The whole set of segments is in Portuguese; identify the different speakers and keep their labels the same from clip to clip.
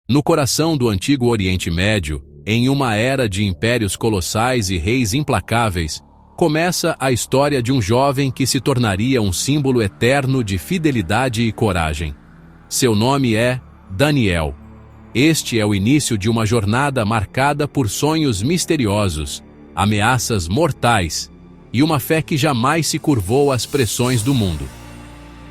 Speaker 1: No coração do antigo Oriente Médio, em uma era de impérios colossais e reis implacáveis, começa a história de um jovem que se tornaria um símbolo eterno de fidelidade e coragem. Seu nome é Daniel. Este é o início de uma jornada marcada por sonhos misteriosos, ameaças mortais e uma fé que jamais se curvou às pressões do mundo.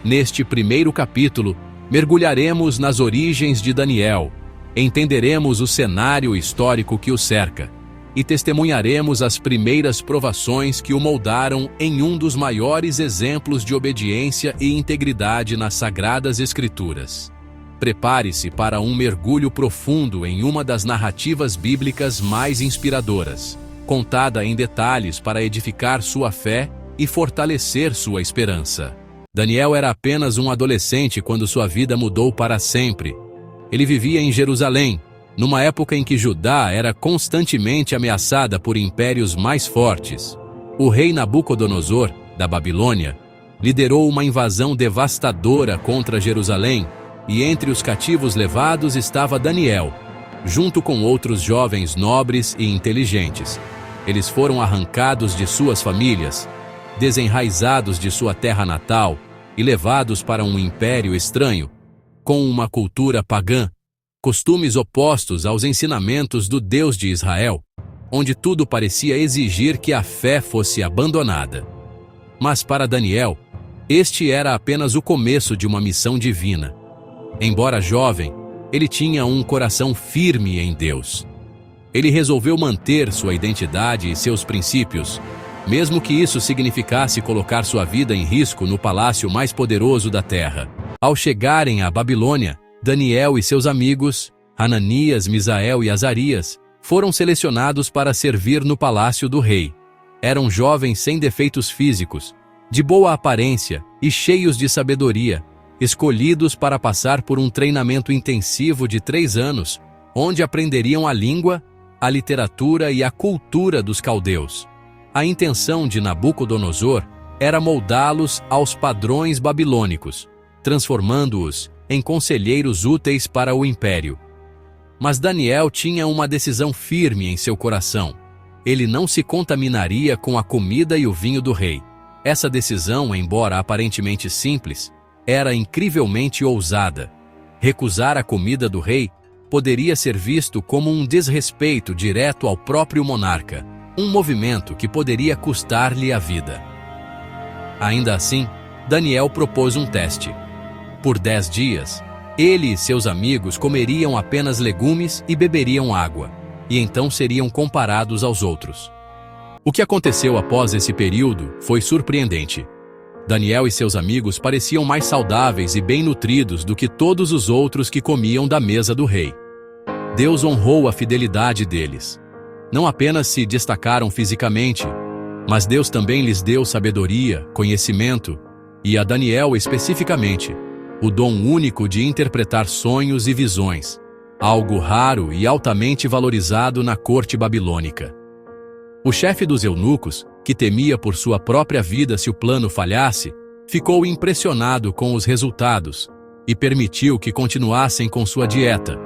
Speaker 1: Neste primeiro capítulo, mergulharemos nas origens de Daniel, entenderemos o cenário histórico que o cerca e testemunharemos as primeiras provações que o moldaram em um dos maiores exemplos de obediência e integridade nas Sagradas Escrituras. Prepare-se para um mergulho profundo em uma das narrativas bíblicas mais inspiradoras, contada em detalhes para edificar sua fé e fortalecer sua esperança. Daniel era apenas um adolescente quando sua vida mudou para sempre. Ele vivia em Jerusalém, numa época em que Judá era constantemente ameaçada por impérios mais fortes. O rei Nabucodonosor, da Babilônia, liderou uma invasão devastadora contra Jerusalém, e entre os cativos levados estava Daniel, junto com outros jovens nobres e inteligentes. Eles foram arrancados de suas famílias, desenraizados de sua terra natal e levados para um império estranho, com uma cultura pagã, costumes opostos aos ensinamentos do Deus de Israel, onde tudo parecia exigir que a fé fosse abandonada. Mas para Daniel, este era apenas o começo de uma missão divina. Embora jovem, ele tinha um coração firme em Deus. Ele resolveu manter sua identidade e seus princípios, mesmo que isso significasse colocar sua vida em risco no palácio mais poderoso da terra. Ao chegarem à Babilônia, Daniel e seus amigos, Hananias, Misael e Azarias, foram selecionados para servir no palácio do rei. Eram jovens sem defeitos físicos, de boa aparência e cheios de sabedoria, escolhidos para passar por um treinamento intensivo de 3 anos, onde aprenderiam a língua, a literatura e a cultura dos caldeus. A intenção de Nabucodonosor era moldá-los aos padrões babilônicos, transformando-os em conselheiros úteis para o império. Mas Daniel tinha uma decisão firme em seu coração. Ele não se contaminaria com a comida e o vinho do rei. Essa decisão, embora aparentemente simples, era incrivelmente ousada. Recusar a comida do rei poderia ser visto como um desrespeito direto ao próprio monarca, um movimento que poderia custar-lhe a vida. Ainda assim, Daniel propôs um teste. Por 10 dias, ele e seus amigos comeriam apenas legumes e beberiam água, e então seriam comparados aos outros. O que aconteceu após esse período foi surpreendente. Daniel e seus amigos pareciam mais saudáveis e bem nutridos do que todos os outros que comiam da mesa do rei. Deus honrou a fidelidade deles. Não apenas se destacaram fisicamente, mas Deus também lhes deu sabedoria, conhecimento, e a Daniel especificamente, o dom único de interpretar sonhos e visões, algo raro e altamente valorizado na corte babilônica. O chefe dos eunucos, que temia por sua própria vida se o plano falhasse, ficou impressionado com os resultados e permitiu que continuassem com sua dieta.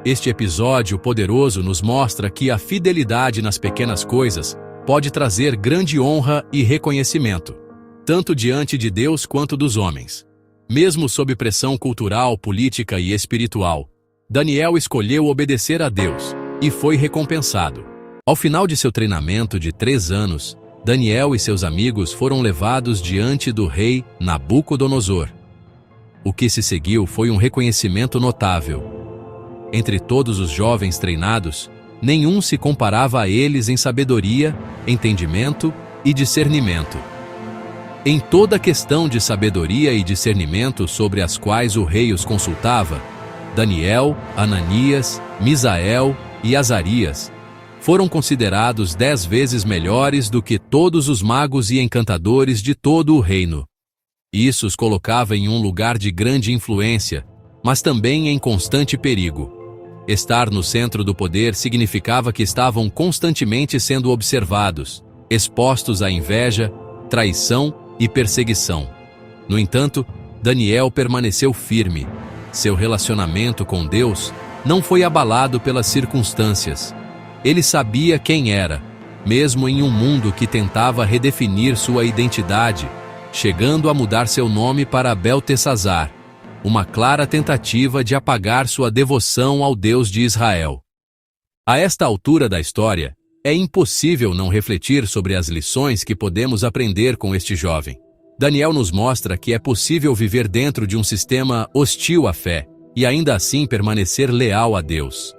Speaker 1: Este episódio poderoso nos mostra que a fidelidade nas pequenas coisas pode trazer grande honra e reconhecimento, tanto diante de Deus quanto dos homens. Mesmo sob pressão cultural, política e espiritual, Daniel escolheu obedecer a Deus e foi recompensado. Ao final de seu treinamento de 3 anos, Daniel e seus amigos foram levados diante do rei Nabucodonosor. O que se seguiu foi um reconhecimento notável. Entre todos os jovens treinados, nenhum se comparava a eles em sabedoria, entendimento e discernimento. Em toda questão de sabedoria e discernimento sobre as quais o rei os consultava, Daniel, Hananias, Misael e Azarias foram considerados 10 vezes melhores do que todos os magos e encantadores de todo o reino. Isso os colocava em um lugar de grande influência, mas também em constante perigo. Estar no centro do poder significava que estavam constantemente sendo observados, expostos à inveja, traição e perseguição. No entanto, Daniel permaneceu firme. Seu relacionamento com Deus não foi abalado pelas circunstâncias. Ele sabia quem era, mesmo em um mundo que tentava redefinir sua identidade, chegando a mudar seu nome para Beltesazar, uma clara tentativa de apagar sua devoção ao Deus de Israel. A esta altura da história, é impossível não refletir sobre as lições que podemos aprender com este jovem. Daniel nos mostra que é possível viver dentro de um sistema hostil à fé e ainda assim permanecer leal a Deus.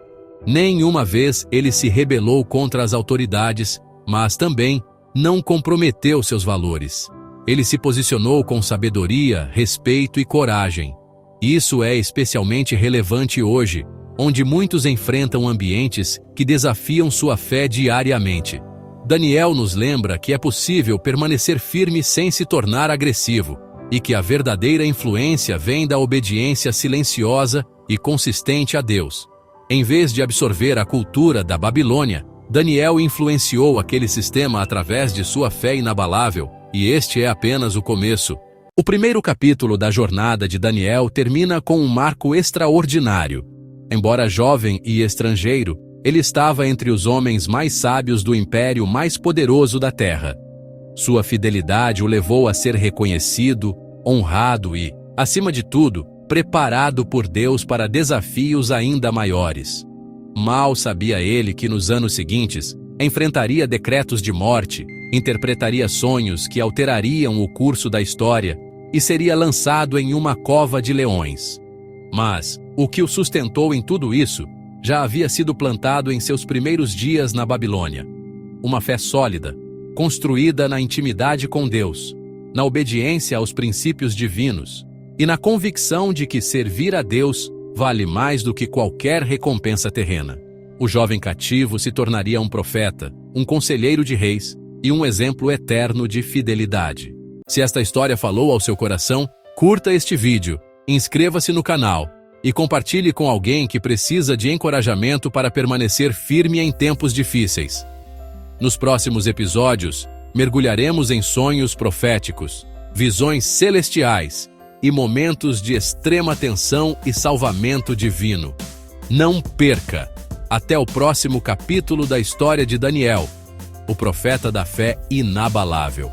Speaker 1: Nenhuma vez ele se rebelou contra as autoridades, mas também não comprometeu seus valores. Ele se posicionou com sabedoria, respeito e coragem. Isso é especialmente relevante hoje, onde muitos enfrentam ambientes que desafiam sua fé diariamente. Daniel nos lembra que é possível permanecer firme sem se tornar agressivo, e que a verdadeira influência vem da obediência silenciosa e consistente a Deus. Em vez de absorver a cultura da Babilônia, Daniel influenciou aquele sistema através de sua fé inabalável, e este é apenas o começo. O primeiro capítulo da jornada de Daniel termina com um marco extraordinário. Embora jovem e estrangeiro, ele estava entre os homens mais sábios do império mais poderoso da terra. Sua fidelidade o levou a ser reconhecido, honrado e, acima de tudo, preparado por Deus para desafios ainda maiores. Mal sabia ele que nos anos seguintes enfrentaria decretos de morte, interpretaria sonhos que alterariam o curso da história e seria lançado em uma cova de leões. Mas o que o sustentou em tudo isso já havia sido plantado em seus primeiros dias na Babilônia. Uma fé sólida, construída na intimidade com Deus, na obediência aos princípios divinos e na convicção de que servir a Deus vale mais do que qualquer recompensa terrena. O jovem cativo se tornaria um profeta, um conselheiro de reis e um exemplo eterno de fidelidade. Se esta história falou ao seu coração, curta este vídeo, inscreva-se no canal e compartilhe com alguém que precisa de encorajamento para permanecer firme em tempos difíceis. Nos próximos episódios, mergulharemos em sonhos proféticos, visões celestiais e momentos de extrema tensão e salvamento divino. Não perca! Até o próximo capítulo da história de Daniel, o profeta da fé inabalável.